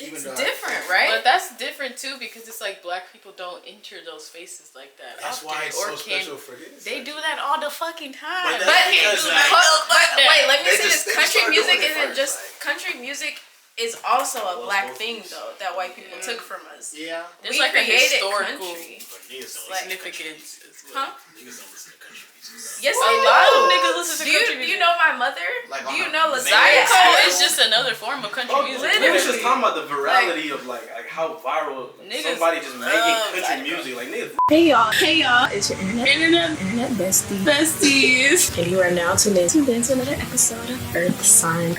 It's different, right? But that's different too because it's like black people don't enter those spaces like that. That's often, why it's so special for this. They do that all the fucking time. But wait, let me say this: just country started music doing it isn't first, just country music. Is also a black thing though that white people took from us. Yeah, there's like a historical significance as well. Huh? Niggas don't listen to country music. Yes, a lot of niggas listen to country music. Do you know my mother? Like do you know Zydeco is just another form of country music. We was just talking about the virality of like how viral somebody just making country music. Like niggas. Hey y'all, it's your internet besties. And you are now tuned in to another episode of Earthsigns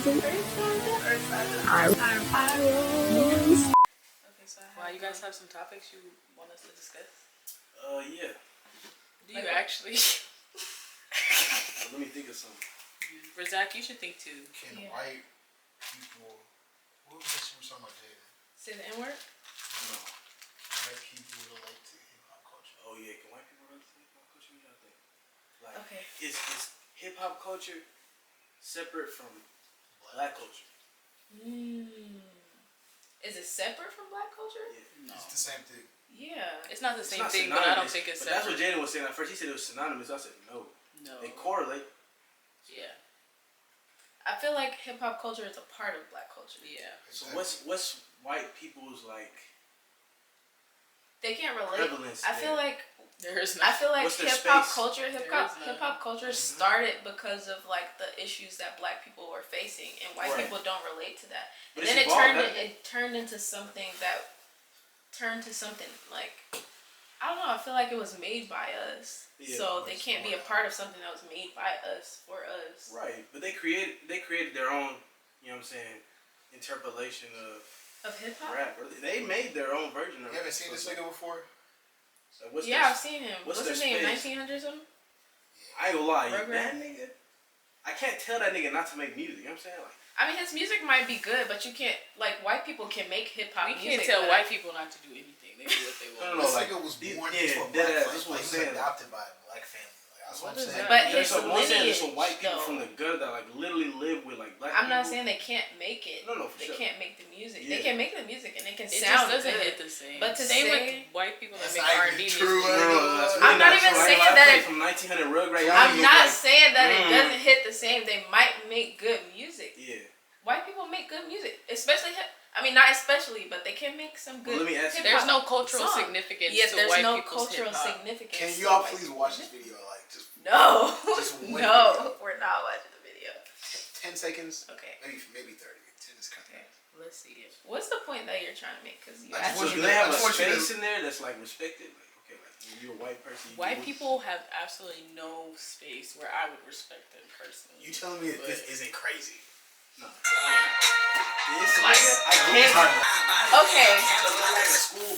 and Eyerolls. Wow, you guys have some topics you want us to discuss? Yeah. Do you actually? Let me think of something. For Zach, you should think too. Can white people? What was this you were talking about, Jaden? Say the N-word? No. White people relate to hip hop culture. Oh yeah, can white people relate to hip hop culture? What y'all think? Like, okay. Is hip hop culture separate from black culture? Is it separate from black culture? Yeah. No. It's the same thing. Yeah. It's not the same thing, synonymous, but I don't think it's separate. That's what Jaden was saying at first. He said it was synonymous. I said no. No. They correlate. Yeah. I feel like hip hop culture is a part of black culture. Yeah. So what's white people's like? They can't relate. Prevalence I feel like there's I feel like What's their hip hop space? culture, hip hop culture started because of like the issues that black people were facing, and white people don't relate to that. But and then it turned into something like, I don't know. I feel like it was made by us, so they can't be a part of something that was made by us for us. Right, but they created their own. You know what I'm saying? Interpolation of hip hop. Rap. They made their own version of it. You haven't seen this nigga before? So I've seen him. What's his name? space? 1900 something? I ain't gonna lie, Rugrat? that nigga. I can't tell that nigga not to make music. You know what I'm saying? Like, I mean, his music might be good, but you can't, like, white people can make hip hop music. We can't tell white people not to do anything. They do what they want. No, This like, nigga was born yeah, into a dead black ass, that's what I'm family. He was saying. adopted by a black family. That's what I'm saying. But there's his there's some white lineage, people though. from the gut that like literally live with like black I'm people. not saying they can't make it. No, for they sure. can't make the music. Yeah. They can make the music and it can It sound just doesn't good. hit the same. But to same say, with white people that That's make not R&B even true. music. I'm not even saying that it from 1900 Rugrat. I'm not saying that it doesn't hit the same. They might make good music. Yeah. White people make good music, especially not especially, but they can make some good. Well, let me ask you. There's no cultural significance to there's white no people's cultural hip-hop. significance. Can you all please watch this video? Like, just No, Just one no, video. we're not watching the video. 10 seconds. Okay. Maybe 30. 10 is kind Okay. Let's see it. What's the point that you're trying to make? Because you I just asked want So you do they have I a just want you to- space in there that's like respected? Like, okay, like when you're a white person. White people have absolutely no space where I would respect them personally. You telling me that this isn't crazy? No. This I can't. Okay.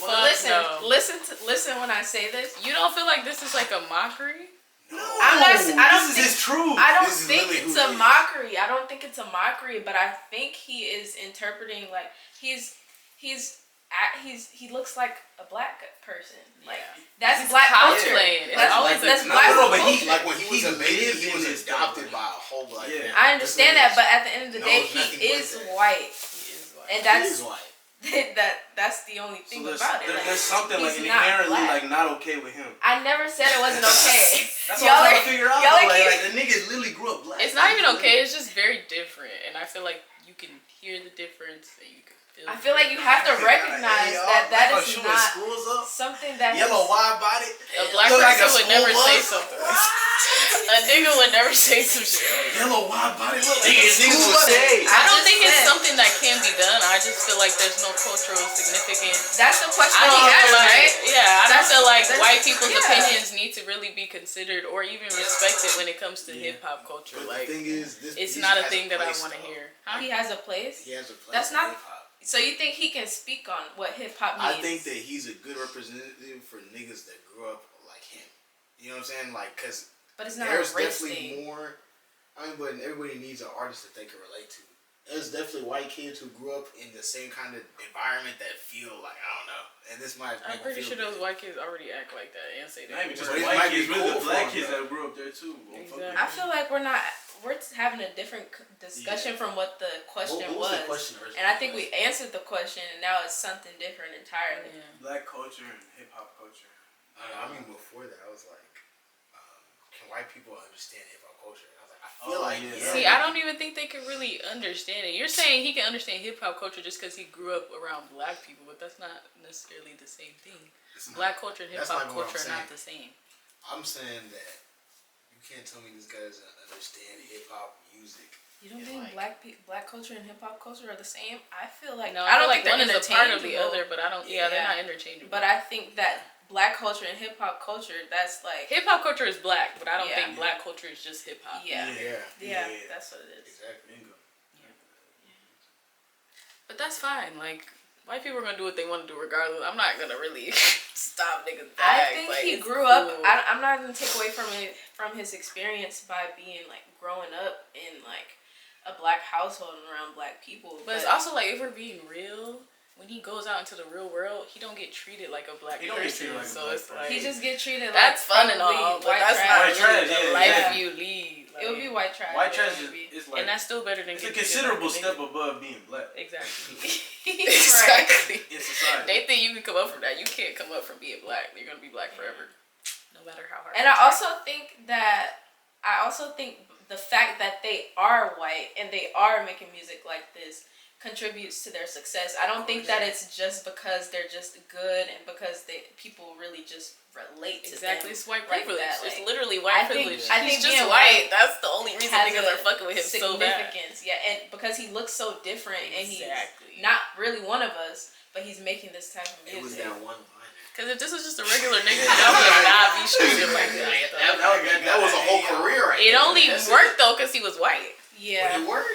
Fuck no. Listen when I say this. You don't feel like this is like a mockery? This is his truth. I don't This is think literally it's who a he is. mockery. I don't think it's a mockery, but I think he is interpreting like he looks like a black person. Like that's black culture. cosplaying. It's That's always that's a- black No, but culture. Like when he was a baby, lived he in was this adopted thing. by a whole black Yeah. family. I understand that, but at the end of the No, day, it's nothing he but is that. white, He is white. and He that's is white. that's the only thing So about it. Like, there's something like he's not inherently black. like not okay with him. I never said it wasn't okay. That's what I'm trying to figure out. y'all Though. are Like the nigga literally grew up black. It's not even okay. It's just very different, and I feel like you can hear the difference, and you can feel. I feel like you have to recognize that is not schools up. something that Yellow wide body. A black Look like person a would never school say bus. something. A nigga would never say some shit. Yellow wide body. Look like a Niggas school would bus. say. I don't just think it's said- something that can be done. I just feel like there's no cultural significance. That's the question I he don't has, feel like, right? yeah, I don't feel like That's- white people's yeah. opinions need to really be considered or even respected when it comes to hip hop culture. But Like, the thing is, this it's music not a has thing that I place, want to though. hear. Huh? He has a place. He has a place. That's in not- hip-hop. So you think he can speak on what hip hop means? I think that he's a good representative for niggas that grew up like him. You know what I'm saying? Like, cause but it's not a there's race definitely thing. more. I mean, but everybody needs an artist that they can relate to. There's definitely white kids who grew up in the same kind of environment that feel like, I don't know. And this might. I'm pretty sure those white kids already act like that and say Not even that. just But it white might kids, be really cool the black for kids them, that grew up there too. Exactly. I feel like we're not. we're having a different discussion from what the question what was. The question and I think we answered the question, and now it's something different entirely. Yeah. Black culture and hip hop culture. I mean, before that, I was like, can white people understand hip hop culture? And I was like, I feel like See, I don't even think they can really understand it. You're saying he can understand hip hop culture just because he grew up around black people, but that's not necessarily the same thing. Black culture and hip hop culture are not the same. I'm saying that you can't tell me this guy doesn't understand hip hop music. You don't think black culture and hip hop culture are the same? I feel like no. I don't think like one is a part of interchangeable. the other, but I don't. Yeah, they're not interchangeable. But I think that black culture and hip hop culture, that's like hip hop culture is black, but I don't think black culture is just hip hop. Yeah, that's what it is. Exactly. But that's fine. Like, white people are gonna do what they want to do regardless. I'm not gonna really stop niggas back. I think like, he grew up. I'm not gonna take away from his experience by being like growing up in like a black household and around black people. But it's also like, if we're being real, when he goes out into the real world, he don't get treated like a black person. So it's like, he just get treated that's like fun and all, but white that's trash. not really the life you lead. Like, it would be white trash. White trash is like, and that's still better than. It's a considerable step above being black. Exactly. Exactly. In society. They think you can come up from that. You can't come up from being black. You're gonna be black forever, no matter how hard. And I also think the fact that they are white and they are making music like this contributes to their success. I don't think that it's just because they're just good and because people really just relate to them. It's white like privilege. that. It's literally white privilege. I think he's just being white. That's the only reason niggas are fucking with him so bad. Yeah, and because he looks so different and he's not really one of us, but he's making this type of music. It was that one line. Because if this was just a regular nigga, that would not be treated like that. That was a whole career right It there. only worked though because he was white. Yeah. It worked.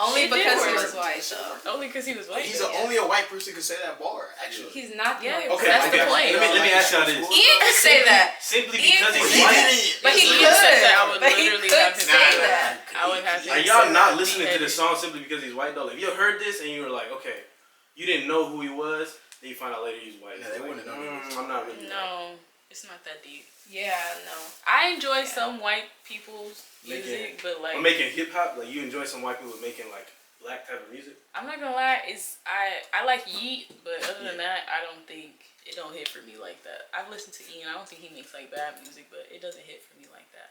Only It because did he work. was white, though. Only because he was white. He's only a white person can say that bar, actually. He's not. Yeah, the okay, that's the point. Let me ask y'all this. Ian could say that. Simply Ian because could he's say white. that. But he could. I would But he literally could have him say say that. I would have him Are say y'all that. not listening to the song simply because he's white though? Like, if you heard this and you were like, okay, you didn't know who he was, then you find out later he's white. Yeah, they wouldn't know. I'm not really. No, it's not that deep. Yeah, no. I enjoy some white people's music, but like I'm making hip hop. Like, you enjoy some white people making like black type of music. I'm not gonna lie, I like Yeet, but other than that, I don't think it don't hit for me like that. I've listened to Ian. I don't think he makes like bad music, but it doesn't hit for me like that.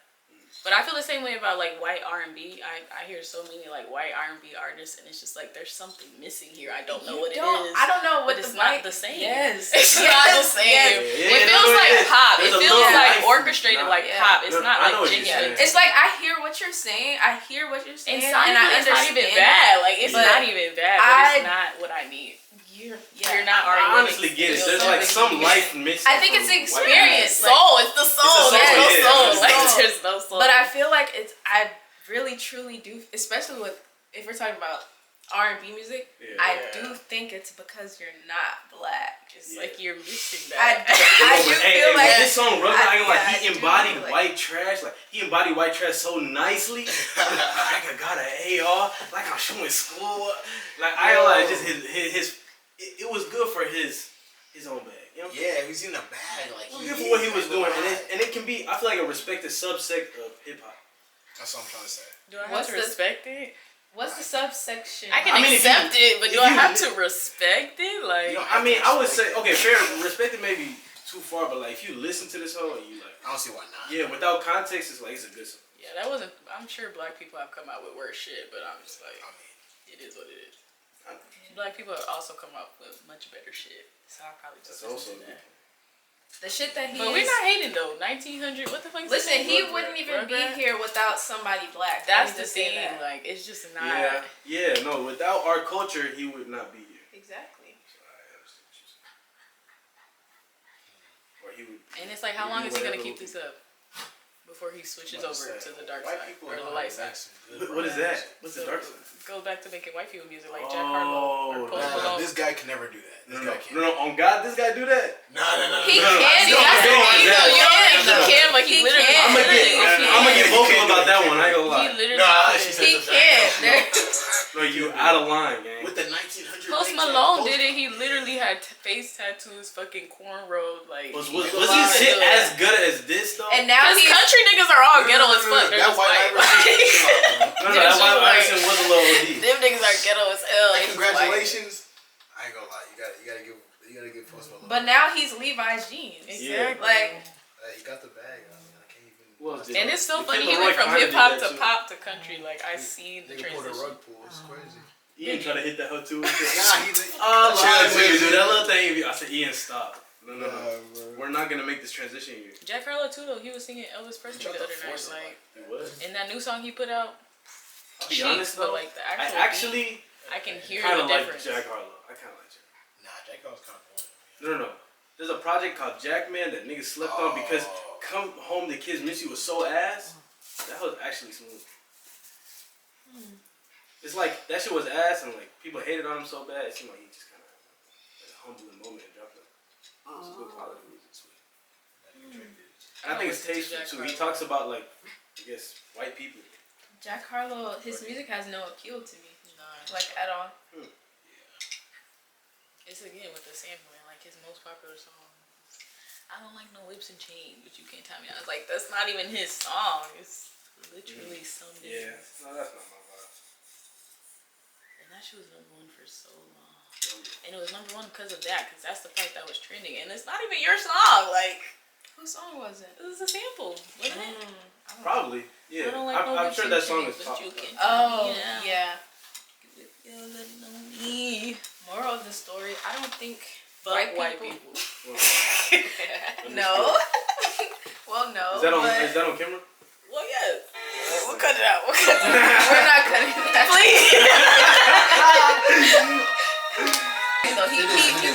But I feel the same way about like white R&B. I hear so many like white R&B artists, and it's just like there's something missing here. I don't know what it is. I don't know what but it's not the same. Yes, it's not the same. It feels like pop. It feels like orchestrated like pop. It's not like genuine. It's like I hear what you're saying. I hear what you're saying, and I it's not even understand bad. Like it's not even bad, but it's not what I need. You're not already. I honestly get it. There's like some life missing. I think it's the experience. Soul. It's the soul. There's no soul. Like there's no soul. But I feel like I really truly do, especially if we're talking about R&B music. Yeah. I do think it's because you're not black. It's like you're missing that. I do feel like this song, he embodied white trash. Like he embodied white trash so nicely. Like I got an AR. Like I'm showing school. Like I like just his. It was good for his own bag. You know? Yeah, he's in the bag. Like good for what he was doing, and it can be. I feel like a respected subsect of hip hop. That's what I'm trying to say. Do I have to respect it? What's the subsection? I can accept it, but do I have to respect it? Like, I mean, I would say okay, fair. Respect it maybe too far, but like if you listen to this whole, you like. I don't see why not. Yeah, without context, it's like it's a good song. Yeah, that wasn't. I'm sure black people have come out with worse shit, but I'm just like, it is what it is. Black people have also come up with much better shit, so I probably just listen to that. The shit that he. But we're not hating though. 1900. What the fuck? Listen, he wouldn't even be here without somebody black. That's the thing. Like, it's just not. Yeah. No, without our culture, he would not be here. Exactly. So I understand what you're saying. Or he would. And it's like, how long is he gonna keep this up before he switches over to the dark side or the light side? What is that? What's the dark side? Go back to making white people music like Jack Harlow or Post Malone. This guy can never do that. This guy can't. No, on God, this guy do that? No. He can. That's the thing, though. You don't think he can, but he literally. I'm gonna get vocal about that one. I ain't gonna lie. He literally. He can. No, you out of line, gang. With the 1900. Post Malone did it. He literally had face tattoos, fucking cornrows, like. Was his shit as good as this though? And now his country niggas are all ghetto as fuck. They're That just white white. No, that White Iverson was a little OD. Them niggas are ghetto as hell. Like, congratulations. I ain't gonna lie. You gotta give Post Malone. But now he's Levi's jeans. Exactly. Like he got the bag. I mean, I can't even. And it's so funny. He went from hip hop to pop to country. Like I see the transition. Rug pull. It's crazy. Ian trying to hit that hoe too. Nah, he's. Do that little thing. I said, Ian, stop. No. Bro. We're not gonna make this transition here. Jack Harlow too though. He was singing Elvis Presley the other night. Like He was. in that new song he put out. I'll be honest though. Like the I can hear kind the of like difference. Jack Harlow. I kind of like Jack. Nah, Jack Harlow's kind of boring. No. There's a project called Jackman that niggas slept on because Come Home the Kids Miss You was so ass. That was actually smooth. It's like that shit was ass and like people hated on him so bad. It seemed like he just kind of like a humbling moment and dropped it. It's good quality music, sweet. And I think it's tasteful too. He talks about like I guess white people. Jack Harlow, his music has no appeal to me. Like at all. It's again with the sampling, like his most popular song. I don't like no whips and chains, but you can't tell me. I was like, that's not even his song. It's literally something. Yeah, no, that's not my vibe. And that shit was #1 for so long. And it was #1 because of that, because that's the part that was trending. And it's not even your song. Like, whose song was it? it was a sample, wasn't it? Probably, yeah. I don't like no I'm whips sure and that song chains, is but pop. you can Oh, tell me yeah. You're letting on me. Moral of the story, I don't think Fuck white people. No. Well, no. Is that on camera? Well, yes. We'll cut it out. We're not cutting that. Please. So he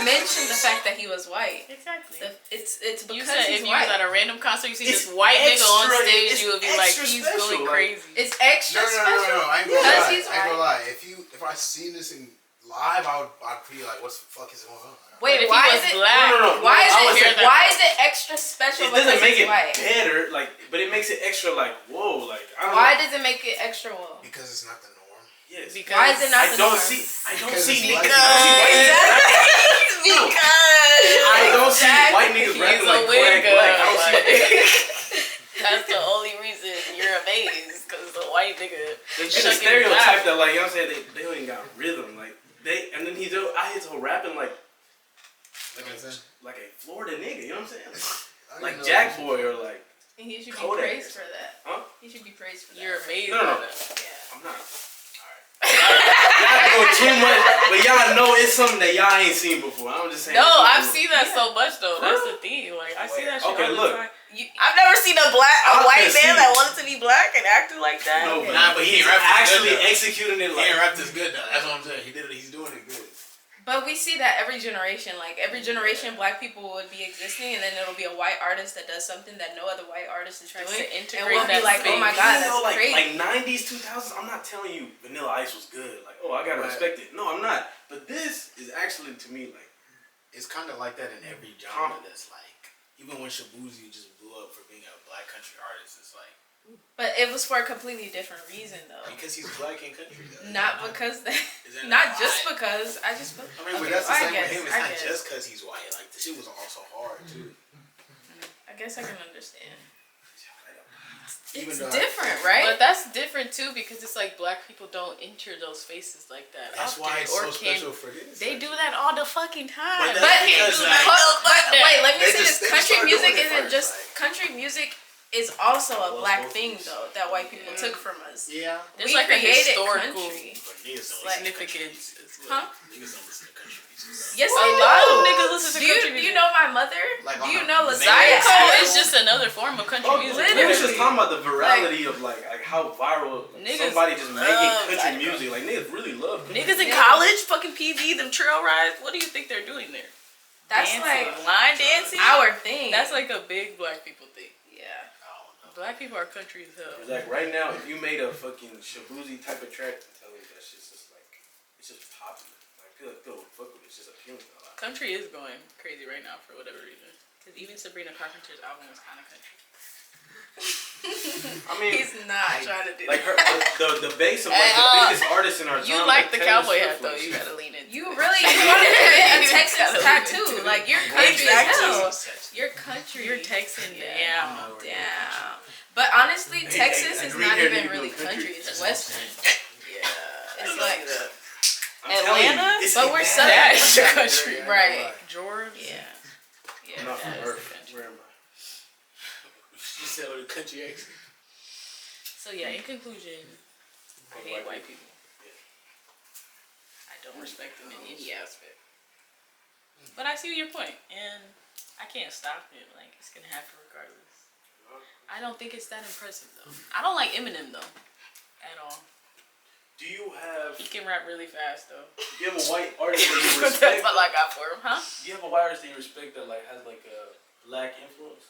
mentioned the fact that he was white. Exactly. It's because You said he's if you white. was at a random concert, you see It's this white nigga on extra- stage, it's you would be like, extra he's special, going like- crazy. It's extra special. No. I ain't Because gonna lie. he's I ain't gonna white. lie. If I seen this in live, I'd be like, what the fuck is going on? Wait, If why he is was it? black, No. Why I would is hear it? that. Why is it extra special? It doesn't make because it he's white? better, like, but it makes it extra, like, whoa, like, I don't Why know. does it make it extra well? Because it's not the norm. Yes. Because Why is it not I the don't norm? see Because it's niggas. black I don't see white niggas rapping like Kodak Black. I don't see. That's the only reason you're amazed, because the white nigga. It's a stereotype that, like, you know what I'm saying, they don't even got rhythm, like, and then I hit to rapping like a Florida nigga, you know what I'm saying? Like Jack Boy or like. And he should be Kodak. praised for that. Huh? He should be praised for that. You're amazed. No. by that. Yeah. I'm not. Y'all go too much, but y'all know it's something that y'all ain't seen before. I'm just saying. No, I've seen that so much though. For That's real? the thing. Like I see that shit Okay, all look. the time. I've never seen a white man that wanted to be black and acted like that. No, but he ain't rapping actually good, though. executing it He like. ain't rap this good though. That's what I'm saying. He's doing it good. But we see that every generation, like every generation, black people would be existing, and then it'll be a white artist that does something that no other white artist is Tries doing, to and integrate we'll be that like, "Oh my space. god, You know, that's like, crazy." like 90s, 2000s, I'm not telling you Vanilla Ice was good. Like, oh, I gotta respect it. No, I'm not. But this is actually, to me, like. It's kind of like that in every genre that's like, even when Shabuzi just blew up for being a black country artist, it's like. But it was for a completely different reason, though. Because he's black in country, though. Not because that. Is that Not why? just because. I just. I mean, but okay, that's the I same guess, with him. It's I not guess. just because he's white. Like, the shit was also hard, too. I guess I can understand. Even It's though different, right? But that's different too because it's like black people don't enter those spaces like that. That's often, why it's or so can- special for this. They do that all the fucking time. But But, that's because, like, wait, let me they say just- this. they Country started music doing it isn't first, just like- country music is also a black both thing things. though that white people took from us. Yeah. There's We like a created historical country. But niggas don't Like- listen to country significance. music. as well. Huh? Niggas don't listen to country music. Yes, A they lot of do. niggas listen to Do you country do music. you know my mother? Like, Do on you a know mainstream Lasaya? Zydeco level. is just another form of country music. We was just Literally. talking about the virality of like how viral Niggas somebody just making love country Zydeco. music. Like niggas really love country. Niggas in Yeah. college, fucking PV, them trail rides. What do you think they're doing there? That's Dancing. like line dancing. our thing. That's like a big black people thing. yeah. Black people are country as hell. Like right now, if you made a fucking Shabuzi type of track, I'm telling you that shit's just like it's just popular. Like good, fuck with it. It's just appealing to a lot. Country is going crazy right now for whatever reason. Because even Sabrina Carpenter's album was kind of country. I mean, He's not trying to do like that. her, the base of like the biggest artists in our You genre. like the Taylor cowboy Swift, hat though. like, You gotta lean in. You really Texas tattoo. Like, you're country as hell. You're country. You're Texan. Damn. But honestly, Texas is not even really country. It's Western. Yeah. It's like Atlanta, but we're southern. That's the country, right? Georgia. Yeah. I'm not from Earth. Where am I? She said with a country accent. So yeah, in conclusion, I hate white people. I don't respect them in any aspect. But I see your point, and I can't stop it. Like, it's gonna happen regardless. I don't think it's that impressive though. I don't like Eminem though, at all. Do you have? He can rap really fast though. Do you have a white artist that you respect? That's all I got for him, huh? Do you have a white artist that you respect that like has like a black influence?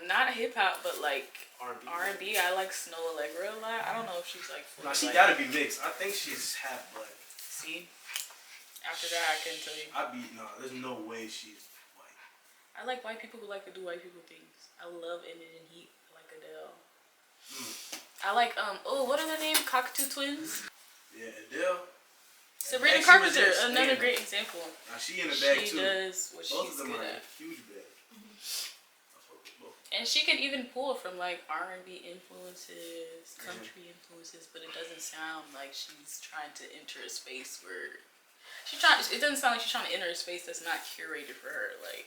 Not hip hop, but like R&B. R&B. I like Snow Allegra a lot. I don't know if she's like. Nah, she like, gotta be mixed. I think she's half black. See, after that, I couldn't tell you. There's no way she's white. I like white people who like to do white people things. I love Emmett and Heat. I like Adele. I like what are their name? Cockatoo Twins. Yeah, Adele. Sabrina Carpenter, another great example. Now she in the bag too. She does what Both she's of them good are at. huge bag. And she can even pull from like R&B influences, country influences, but it doesn't sound like she's trying to enter a space where it doesn't sound like she's trying to enter a space that's not curated for her. Like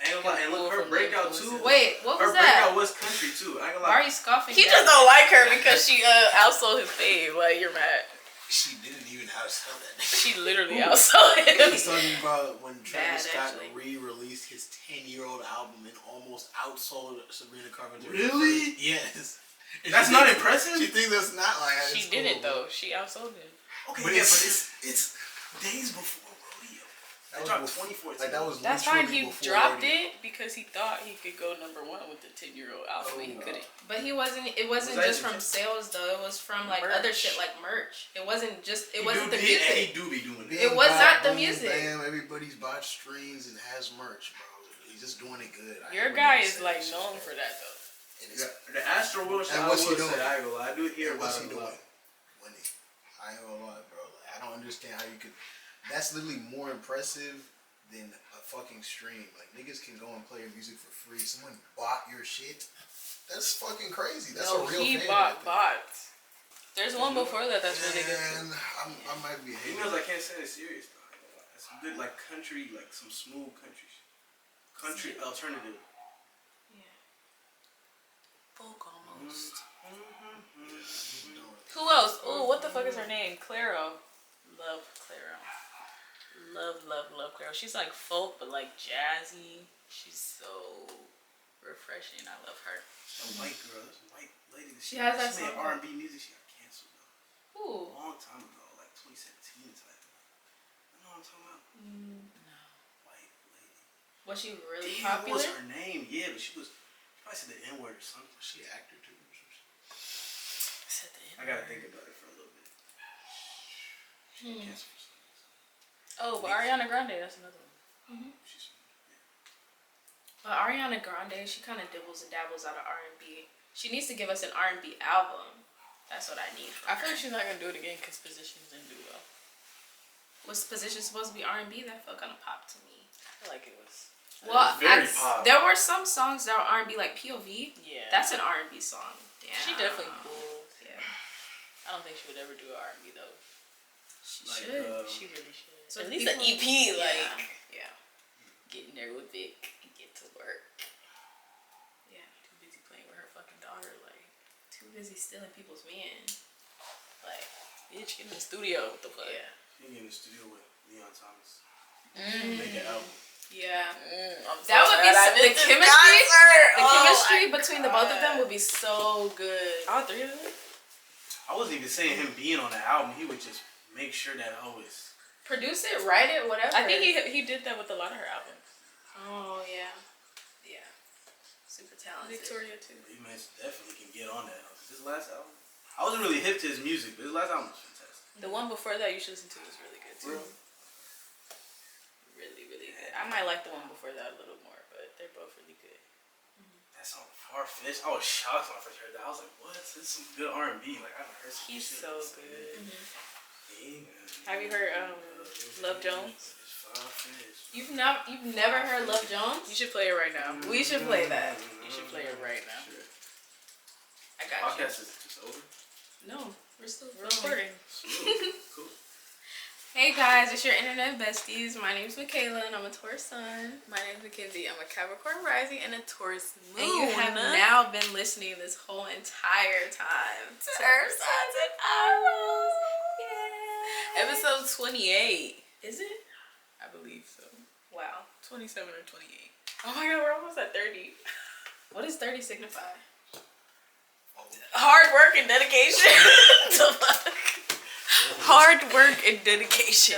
And look, her breakout too. Wait, what was her that? breakout was country too. I ain't gonna lie. Why are you scoffing? He just don't like her because she outsold his fave. Like, you're mad. She didn't even outsell that. She literally outsold him. He's talking about when Travis Scott actually. re-released his 10-year-old album and almost outsold Sabrina Carpenter. Really? Yes. That's not impressive? She thinks that's not like She didn't though. She outsold him. Okay, but but it's days before rodeo. That dropped 2014. Like that was That's fine. He before dropped rodeo. it because he thought he could go #1 with the 10-year-old album. He couldn't. But he wasn't. It wasn't Was that just from sales though. It was from like Merch. other shit like merch. It wasn't just. It He wasn't do the be- and music. He do be doing it. It was not the Boom, music. Bam, everybody's bought streams and has merch, bro. He's just doing it good. Your guy is like known for that though. The Astro World shit, And I what's he will doing? say, I ain't gonna lie. I do hear What's about he it a doing? lot. Winning. I ain't gonna lie, bro. Like, I don't understand how you could. That's literally more impressive than a fucking stream. Like, niggas can go and play your music for free. Someone bought your shit. That's fucking crazy. That's a real he fan bought right there. bots. There's one before that that's really good too. And I might be hating. Females, I can't say it's serious though. I ain't gonna lie. That's some good like country, like some smooth country alternative. Yeah. Folk almost. Mm-hmm. Who else? Oh, what the fuck is her name? Claro. Love Claro. Love Claro. She's like folk, but like jazzy. She's so refreshing. I love her. A white girl, this white lady. She has that made song. R&B music. She got canceled though. Ooh. A long time ago, like 2017 type. You know what I'm talking about? No. White lady. Was she really Damn, popular? what was her name? Yeah, but she probably said the N-word or something. Was she an actor too? I gotta think about it for a little bit. Canceled for some reason. Oh, but Ariana Grande, that's another one. She's But Ariana Grande, she kind of dibbles and dabbles out of R&B. She needs to give us an R&B album. That's what I need. I feel like she's not gonna do it again because Positions didn't do well. Was Position supposed to be R&B? That felt kind of pop to me. I feel like it was. Well, very pop. there were some songs that were R&B, like POV. Yeah. That's an R&B song. Damn. She definitely pulled. Yeah. I don't think she would ever do R&B though. She like, should. She really should. So At the least an EP, people- like Yeah. getting there with Vic and get to work. Yeah. Too busy playing with her fucking daughter, like Too busy stealing people's man. like bitch, get in the studio. What the fuck? Yeah. She in the studio with Leon Thomas. Mm. Make an album. Yeah. I'm so That would be glad I the missed this chemistry. concert. The Oh chemistry my between the both of them God. would be so good. All three of them. I wasn't even saying him being on the album. He would just make sure that hoe is. Produce it, write it, whatever. I think he did that with a lot of her albums. Oh yeah. Yeah. Super talented. Victoria too. He man definitely can get on that. His last album, I wasn't really hip to his music, but his last album was fantastic. The one before that you should listen to was really good too. Really? Really, really good. I might like the one before that a little more, but they're both really good. That song Far-Fetched, I was shocked when I first heard that. I was like, what? This is some good R&B. Like, I haven't heard some He's shit so like this. good. Yeah. Have you heard Love Jones? You've never heard Love Jones? You should play it right now. We should play that. You should play it right now. Sure. I got you. Podcast is over? No, we're still Recording. Cool. Hey guys, it's your internet besties. My name's Makayla and I'm a Taurus sun. My name's Mckenzie. I'm a Capricorn rising and a Taurus moon. And you have now been listening this whole entire time to Earthsigns and Eyerolls. Yeah. Episode 28. Is it? I believe so. Wow. 27 or 28. Oh my god, we're almost at 30. What does 30 signify? Hard work and dedication. The fuck? Hard work and dedication.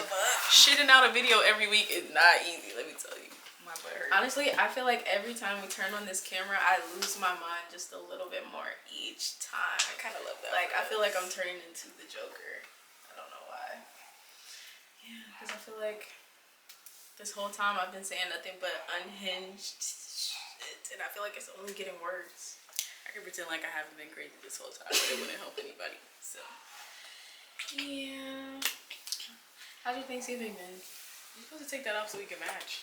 Shitting out a video every week is not easy, let me tell you. My butt hurts. Honestly, I feel like every time we turn on this camera, I lose my mind just a little bit more each time. I kind of love that. Like, I feel like I'm turning into the Joker. I don't know why. Yeah, because I feel like this whole time I've been saying nothing but unhinged shit, and I feel like it's only getting worse. I can pretend like I haven't been crazy this whole time, but it wouldn't help anybody. So, yeah. How's your Thanksgiving been? you're supposed to take that off so we can match.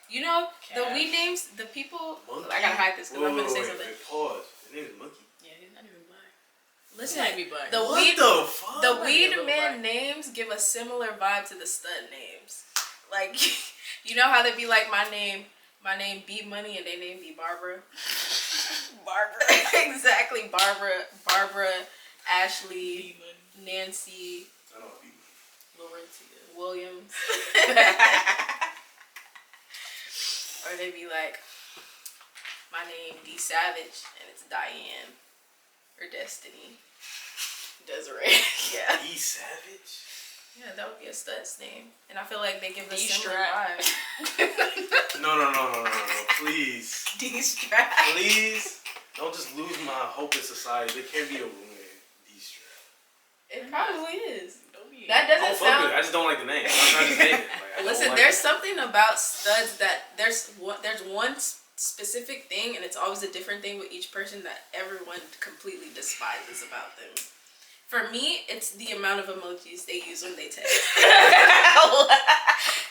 You know, the Cash. weed names, the people. Monkey? I gotta hide this because I'm gonna say Wait, something. pause. His name is Monkey. Yeah, he's not even black. Listen, He might be black. the What weed, the fuck? the might be a weed little man black. names give a similar vibe to the stud names. Like, you know how they be like, my name B Money, and they name be Barbara. Barbara. Exactly, Barbara, Ashley, Nancy, I don't know. Laurentia. Williams. Or they be like, my name D Savage, and it's Diane or Destiny. Desiree. Yeah. E Savage? Yeah, that would be a stud's name. And I feel like they give a D-Strap. similar vibe. No. Please. D-Strap. Please. Don't just lose my hope in society. There can't be a woman D-Strap. It probably is. Don't be. That I don't doesn't fuck sound... with it. I just don't like the name. I'm not trying to say it. Like, I don't Listen, like there's it. something about studs that there's one specific thing, and it's always a different thing with each person that everyone completely despises about them. For me, it's the amount of emojis they use when they text.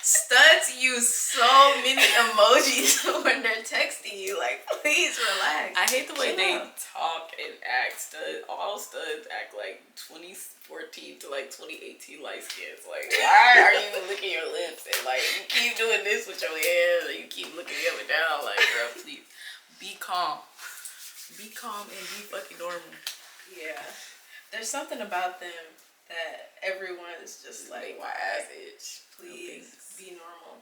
Studs use so many emojis when they're texting you. Like, please relax. I hate the way Chill they out. talk and act. All studs act like 2014 to like 2018 light skins. Like, why are you even licking your lips? And like, you keep doing this with your hands, and you keep looking up and down. Like, girl, please be calm. Be calm and be fucking normal. Yeah. There's something about them that everyone's just like, Make my ass itch. please be normal.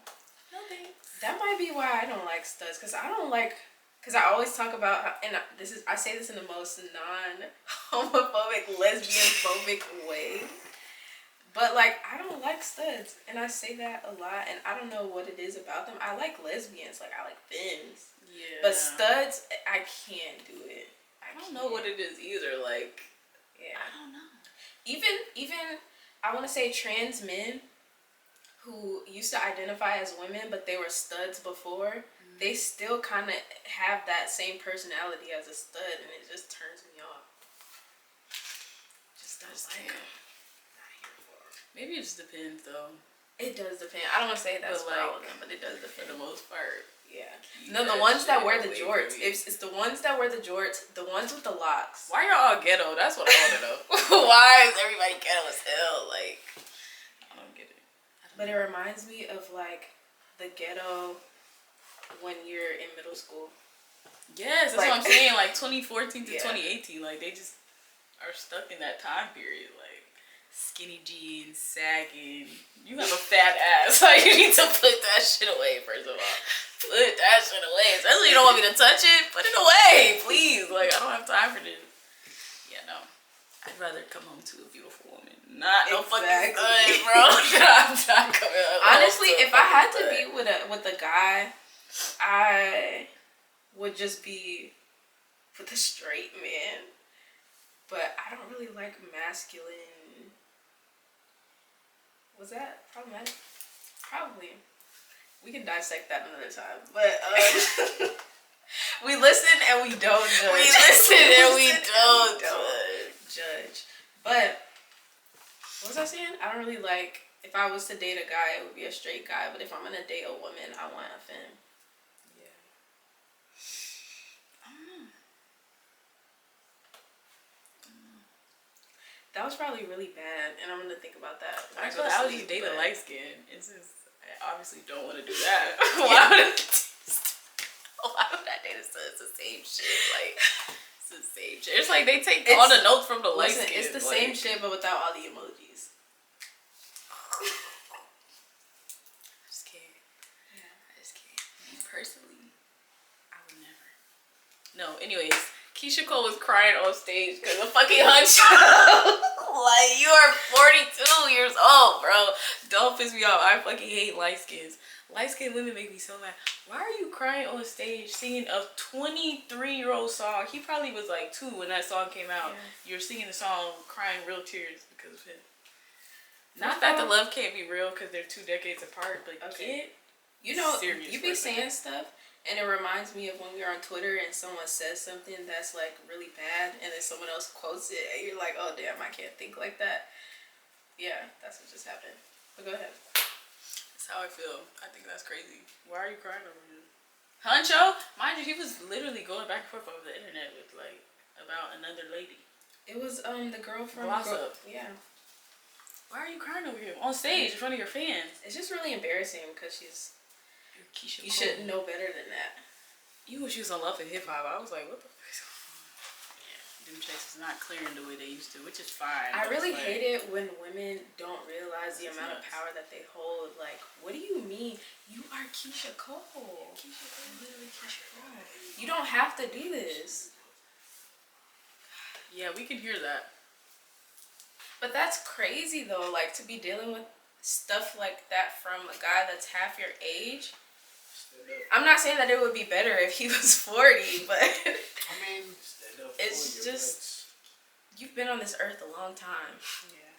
No thanks. That might be why I don't like studs, because I always talk about how, and I say this in the most non-homophobic, lesbian-phobic way, but like, I don't like studs, and I say that a lot, and I don't know what it is about them. I like lesbians, like I like femmes, Yeah. but studs, I can't do it. I don't know what it is either. Like, Yeah. I don't know. Even I want to say trans men who used to identify as women but they were studs before, they still kind of have that same personality as a stud, and it just turns me off. Just don't like them. Not here for them. Maybe it just depends though. It does depend. I don't want to say that's But for all like, of them, but it does For depend. the most part. Yeah. Keep No, the that ones that shit wear the away jorts. from me. It's the ones that wear the jorts, the ones with the locks. Why y'all all ghetto? That's what I want to know. Why is everybody ghetto as hell? Like, I don't get it. But it reminds me of like the ghetto when you're in middle school. Yes, that's Like- what I'm saying. Like 2014 to Yeah. 2018, like they just are stuck in that time period. Like skinny jeans, sagging. You have a fat ass. Like you need to put that shit away. First of all, put that shit away. Especially you don't want me to touch it. Put it away, please. Like I don't have time for this. Yeah, no. I'd rather come home to a beautiful woman. Not no fucking Exactly. stud, bro. I'm not coming home Honestly, to a if I had to fucking be with a guy, I would just be with a straight man. But I don't really like masculine. Was that problematic? Probably. We can dissect that another time. But we listen and we don't judge. We listen and we don't judge. But What was I saying? I don't really like, if I was to date a guy, it would be a straight guy. But if I'm gonna date a woman, I want a femme. Yeah. I don't know. That was probably really bad, and I'm gonna think about that. I feel I would just date a light skin. It's just, I obviously don't want to do that. Why would I date a son? It's the same shit. Like, it's the same shit. It's like they take all the notes from the light skin. It's the same shit, but without all the emojis. I just can't. Yeah, I just can't. Me personally, I would never. No, anyways. Keisha Cole was crying on stage because of fucking hunch. Like, you are 42 years old, bro. Don't piss me off. I fucking hate light skins. Light skinned women make me so mad. Why are you crying on stage singing a 23-year-old song? He probably was like 2 when that song came out. Yeah. You're singing the song, crying real tears because of him. Not that the love can't be real because they're 2 decades apart, but okay. You know, you be saying stuff. And it reminds me of when we were on Twitter and someone says something that's like really bad and then someone else quotes it and you're like, oh damn, I can't think like that. Yeah, that's what just happened. But go ahead. That's how I feel. I think that's crazy. Why are you crying over him? Huncho? Mind you, he was literally going back and forth over the internet with like, about another lady. It was the girl from Blossom. Yeah. Why are you crying over him? On stage in front of your fans. It's just really embarrassing because she's... Keisha you should know better than that. You when she was on Love and Hip Hop, I was like, what the fuck is going on? Yeah, them checks is not clearing the way they used to, which is fine. I really hate it when women don't realize the amount of power that they hold. Like, what do you mean? You are Keisha Cole. Keisha Cole, literally Keisha Cole. You don't have to do this. Yeah, we can hear that. But that's crazy though, like to be dealing with stuff like that from a guy that's half your age. I'm not saying that it would be better if he was 40, but I mean, it's just you've been on this earth a long time. Yeah.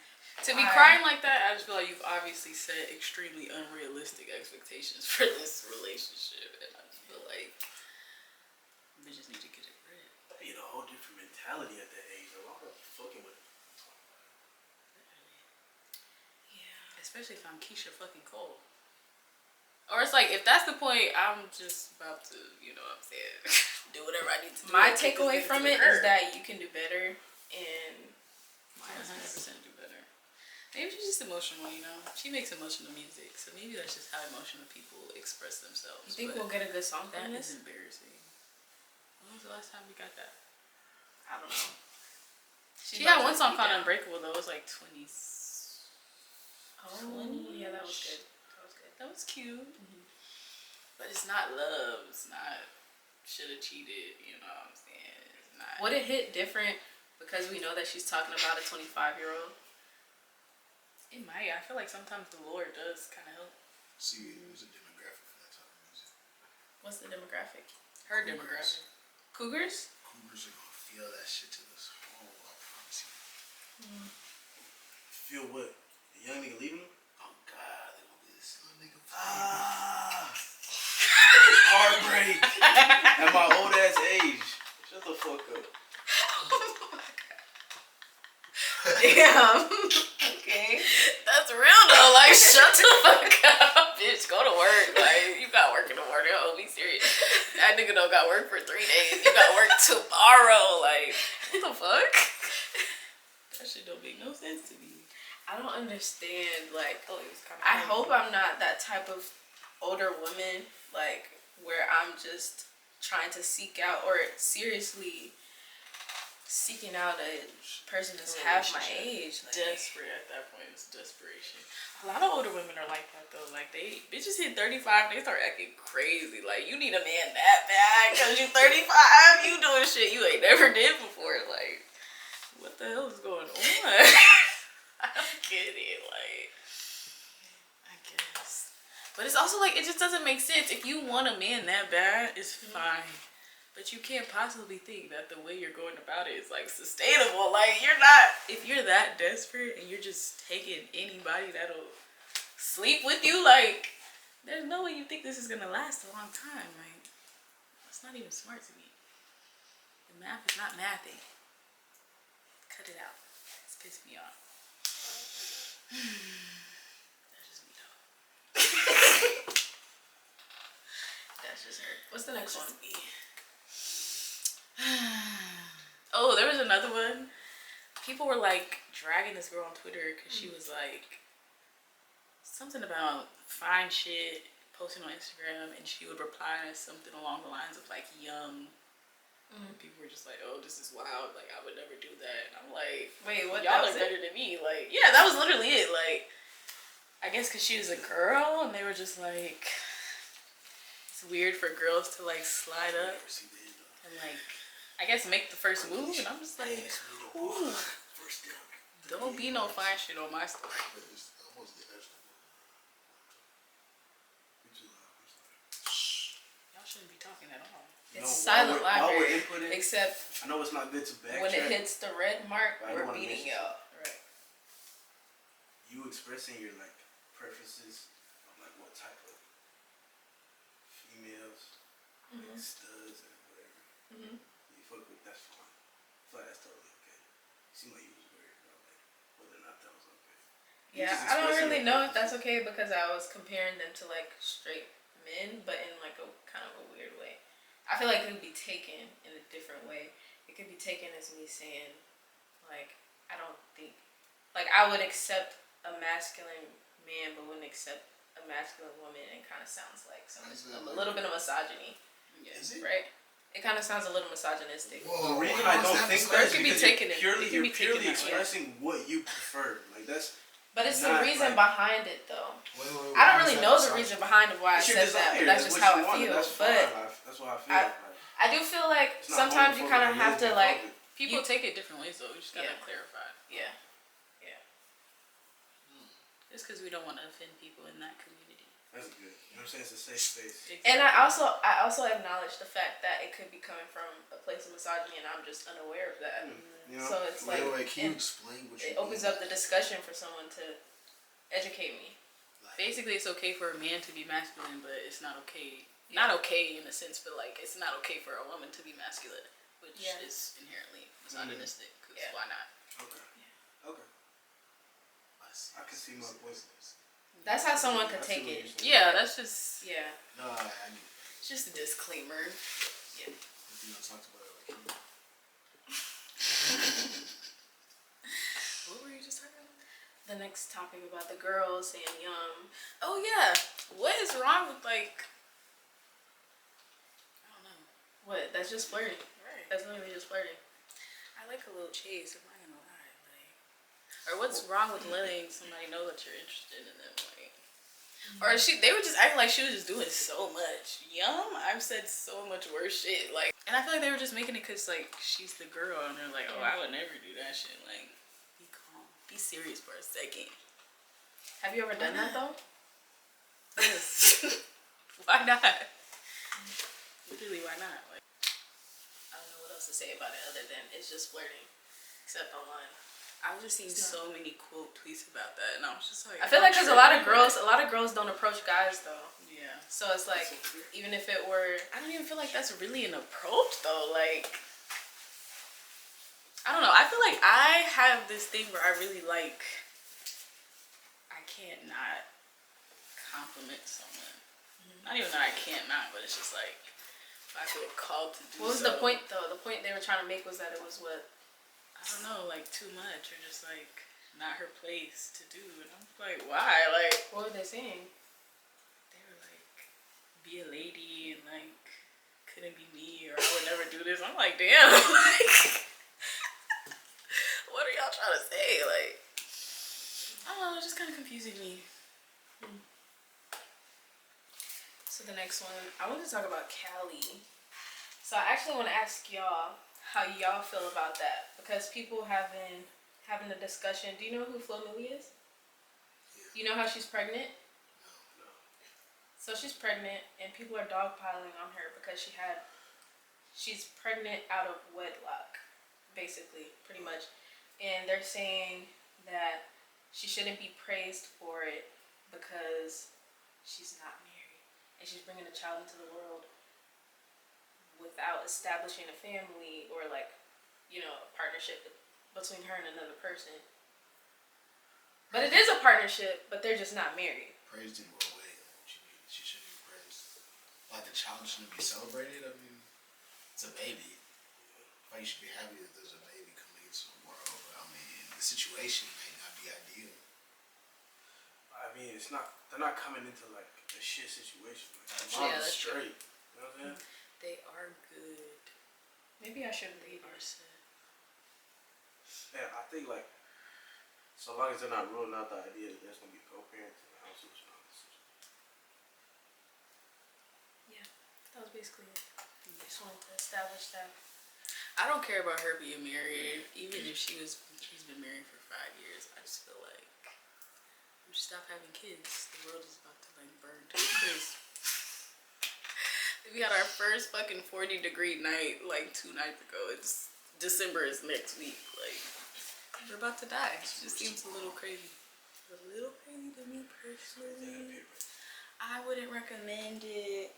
To be crying like that, I just feel like you've obviously set extremely unrealistic expectations for this relationship, and I just feel like bitches need to get it read. You know, a whole different mentality at that age. A lot of fucking with. Yeah. Especially if I'm Keisha fucking Cole. Or it's like, if that's the point, I'm just about to, you know what I'm saying, do whatever I need to do. My takeaway from it is that you can do better and 100% do better. Maybe she's just emotional, you know? She makes emotional music, so maybe that's just how emotional people express themselves. You think we'll get a good song from this? That is embarrassing. When was the last time we got that? I don't know. She had one song called Unbreakable, though. It was like 20. Oh, yeah, that was good. That was cute. Mm-hmm. But it's not love. It's not should've cheated, you know what I'm saying? It's not. Would it hit different because we know that she's talking about a 25-year-old? It might. I feel like sometimes the lore does kind of help. See, there's a demographic for that type of music. What's the demographic? Her demographic. Cougars? Cougars are gonna feel that shit to this whole, I promise you. Feel what? The young nigga leaving him? Oh God, they gonna be this little nigga. Heartbreak. At my old ass age. Shut the fuck up. Damn. Okay. That's real though. Like, shut the fuck up, bitch. Go to work. Like, you got work in the morning. Oh, be serious. That nigga don't got work for 3 days. You got work tomorrow. Like, what the fuck? That shit don't make no sense to me. I don't understand. Like, I hope I'm not that type of older woman, like, where I'm just trying to seek out or seriously seeking out a person that's half my age. Like, Desperate at that point. It's desperation. A lot of older women are like that though. Like, bitches hit 35, they start acting crazy. Like, you need a man that bad because you 35. You doing shit you ain't never did before. Like, what the hell is going on? I don't get it. Like, I guess. But it's also like, it just doesn't make sense. If you want a man that bad, it's fine. But you can't possibly think that the way you're going about it is like sustainable. Like, you're not, if you're that desperate and you're just taking anybody that'll sleep with you, like, there's no way you think this is gonna last a long time. Like, that's not even smart to me. The math is not mathing. Cut it out. It's pissed me off. That's just me though. That's just her. What's the next one? Oh, there was another one. People were like dragging this girl on Twitter because she was like something about fine shit posting on Instagram, and she would reply something along the lines of like young. People were just like, "Oh, this is wild. Like, I would never do that." And I'm like, "Wait, what? Y'all are better than me." Like, yeah, that was literally it. Like, I guess because she was a girl, and they were just like, it's weird for girls to like slide up and like, I guess make the first move. And I'm just like, ooh, don't be no fine shit on my story. Y'all shouldn't be talking at all. It's silent library, except I know it's not good to backtrack. when it hits the red mark, we're beating y'all. Right. You expressing your like preferences of like what type of females, like studs and whatever you fuck with, that's fine. I feel like that's totally okay. You seem like you was worried about like whether or not that was okay. Yeah, I don't really know if that's okay because I was comparing them to like straight men, but in like a kind of a weird way. I feel like it could be taken in a different way. It could be taken as me saying, like, I don't think, like, I would accept a masculine man, but wouldn't accept a masculine woman. And it kind of sounds like a little bit of misogyny. Yeah. Is it? Right? It kind of sounds a little misogynistic. The reason I don't think so is because you're purely expressing what you prefer. Like that's. But it's the reason behind it, though. Wait, I don't really know the reason behind it why I said that, but that's just how I feel. But that's what I feel. I do feel like sometimes you kind of have to like. People take it different ways, though. We just gotta clarify. Yeah. Just because we don't want to offend people in that community. That's good. You know what I'm saying? It's a safe space. Exactly. And I also acknowledge the fact that it could be coming from a place of misogyny, and I'm just unaware of that. You know? So it's like can you explain what it opens up the discussion for someone to educate me. Basically, it's okay for a man to be masculine, but it's not okay. Not okay in a sense, but like it's not okay for a woman to be masculine, which is inherently misogynistic. Because why not? Okay. Okay. I can see my point. That's how someone could take it. Yeah, that's just No, I get it. It's just a disclaimer. Yeah. You know, talked about it like What were you just talking about? The next topic about the girls saying yum. Oh yeah. What is wrong with like? I don't know. What? That's just flirting. Right. That's literally just flirting. I like a little chase. I'm not gonna lie. Like, or what's wrong with letting somebody know that you're interested in them? Like, or they were just acting like she was just doing so much. Yum. I've said so much worse shit. Like, and I feel like they were just making it because like she's the girl, and they're like, oh, I would never do that shit. Like, be calm. Be serious for a second. Have you ever done that though? Yes. Why not? Literally, why not? Like, I don't know what else to say about it other than it's just flirting, except online. I was just seeing so many quote tweets about that, and I was just like, I feel like because a lot of girls don't approach guys though. Yeah. So it's like even if it were, I don't even feel like that's really an approach though. Like, I don't know. I feel like I have this thing where I really like. I can't not compliment someone. Not even that I can't not, but it's just like if I feel called to do. What was the point though? The point they were trying to make was that it was what. I don't know, like too much or just like not her place to do. And I'm like, why? Like, what were they saying? They were like, be a lady and like couldn't be me or I would never do this. I'm like, damn. Like, what are y'all trying to say? Like, I don't know, it's just kind of confusing me. So the next one, I want to talk about Cali. So I actually want to ask y'all how y'all feel about that, because people have been having a discussion. Do you know who Milli is? Yeah. You know how she's pregnant? No. So she's pregnant, and people are dogpiling on her because she's pregnant out of wedlock, basically, pretty much. And they're saying that she shouldn't be praised for it because she's not married, and she's bringing a child into the world without establishing a family or like, you know, a partnership between her and another person. But it is a partnership, but they're just not married. Praise didn't go away. She should be praised. Like the child shouldn't be celebrated. I mean, it's a baby. Like you should be happy that there's a baby coming into the world. But I mean, the situation may not be ideal. I mean, it's not. They're not coming into like a shit situation. Like, Yeah, mom's that's straight. You know what I'm saying? They are good. Maybe I shouldn't leave her. Yeah, I think like, so long as they're not ruling out the idea that there's gonna be co-parents in the house, it's not. Yeah, that was basically it. Just wanted to establish that. I don't care about her being married, even if she's been married for 5 years. I just feel like we should stop having kids. The world is about to like burn to a crisp. We had our first fucking 40-degree night like 2 nights ago. It's December is next week. Like we're about to die. It just seems a little crazy. A little crazy to me personally. I wouldn't recommend it.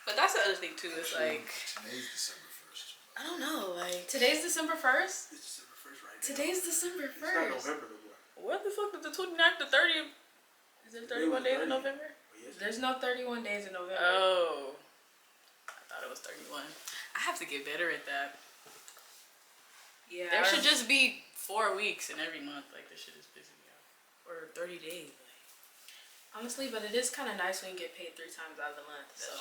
But that's the other thing too. It's like Today's December 1st. I don't know. Like Today's December 1st? It's December 1st right now. Today's December 1st. It's not November no more. what the fuck is the 29th to 30th? Is there 31 days in November? Oh, yes. There's no 31 days in November. Oh. I thought it was 31. I have to get better at that. Yeah. There should just be 4 weeks in every month. Like, this shit is pissing me off. Or 30 days. Like. Honestly, but it is kind of nice when you get paid 3 times out of the month. So.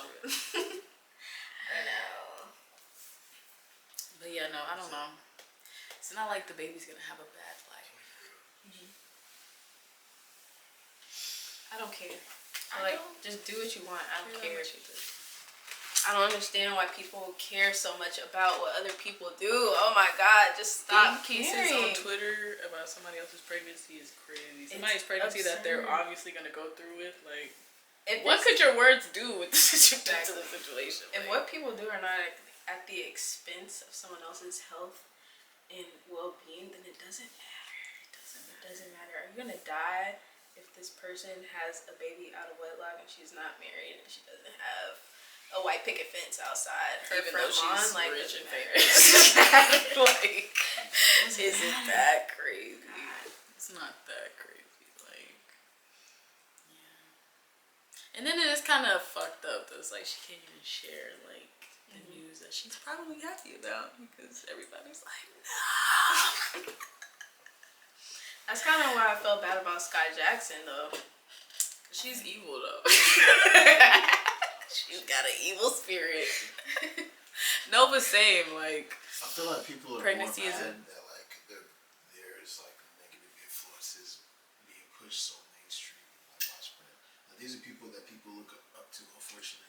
I know. But yeah, no, I don't know. It's not like the baby's gonna have a bad life. I don't care. I Like, don't just do what you want. I don't care. what you do. I don't understand why people care so much about what other people do. Oh my God, just stop Cases caring. on Twitter about somebody else's pregnancy is crazy. Somebody's pregnancy that they're absurd. obviously gonna go through with, like, If what it's- could your words do with the Exactly. situation? If Like, what people do are not at the expense of someone else's health and well-being, then it doesn't matter. It doesn't matter. Are you gonna die if this person has a baby out of wedlock and she's not married and she doesn't have a white picket fence outside her even front though lawn? she's Like, rich and doesn't famous. matter. Like, isn't that crazy? It's not that crazy. Like, yeah. And then it is kind of fucked up that it's like she can't even share, like, the news that she's probably happy about because everybody's like, no. That's kind of why I felt bad about Sky Jackson, though. She's evil, though. She's got an evil spirit. No, but same, like, I feel like people are pregnancy more is mad that like there's like negative influences being pushed so mainstream, like widespread. Like, these are people that people look up to, unfortunately.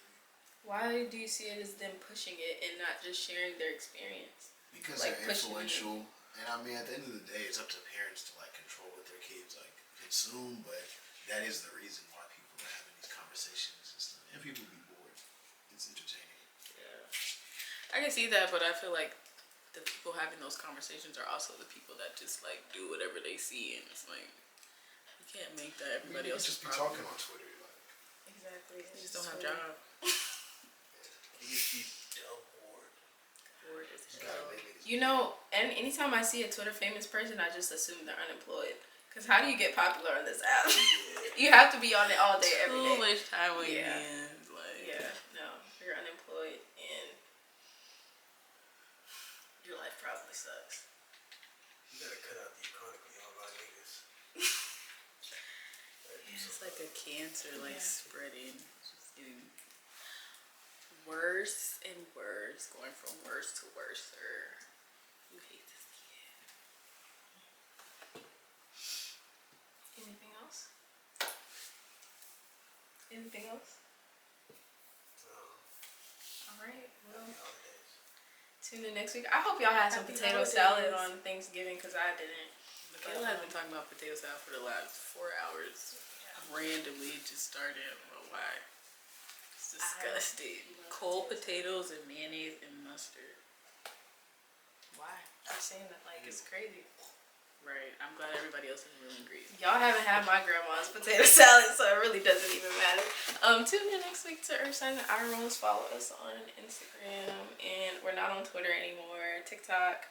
Why do you see it as them pushing it and not just sharing their experience? Because Like, they're pushing it. influential, and I mean, at the end of the day, it's up to parents to like control what their kids like consume. But that is the reason why people are having these conversations and stuff, and people be bored. It's entertaining. yeah. I can see that, but I feel like the people having those conversations are also the people that just, like, do whatever they see, and it's like, you can't make that everybody You else's just be problem. talking on Twitter, like Exactly. They just don't have jobs. You just be dumb bored. Bored as you gotta hell. make niggas You know, and anytime I see a Twitter famous person, I just assume they're unemployed. Because how do you get popular on this app? You have to be on it all day, every Too day. much time on your Yeah. hands, like. Yeah, no, you're unemployed and your life probably sucks. You gotta cut out the economy, all my niggas. It's like a cancer, like, Yeah. spreading. It's just getting worse and worse, going from worse to worse. You hate to see it. Anything else? Anything else? Alright, well, tune in next week. I hope y'all had some Happy potato holidays. salad on Thanksgiving because I didn't. Makayla has been talking about potato salad for the last 4 hours. Randomly, it just started. I don't know why. It's disgusting. Cold potatoes and mayonnaise and mustard. Why? I'm saying that like it's crazy. Right. I'm glad everybody else is really agree. Y'all haven't had my grandma's potato salad, so it really doesn't even matter. Tune in next week to earthsignsandeyerolls. Follow us on Instagram, and we're not on Twitter anymore. TikTok.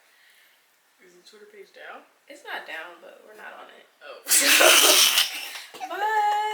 Is the Twitter page down? It's not down, but we're not on it. Oh. Bye.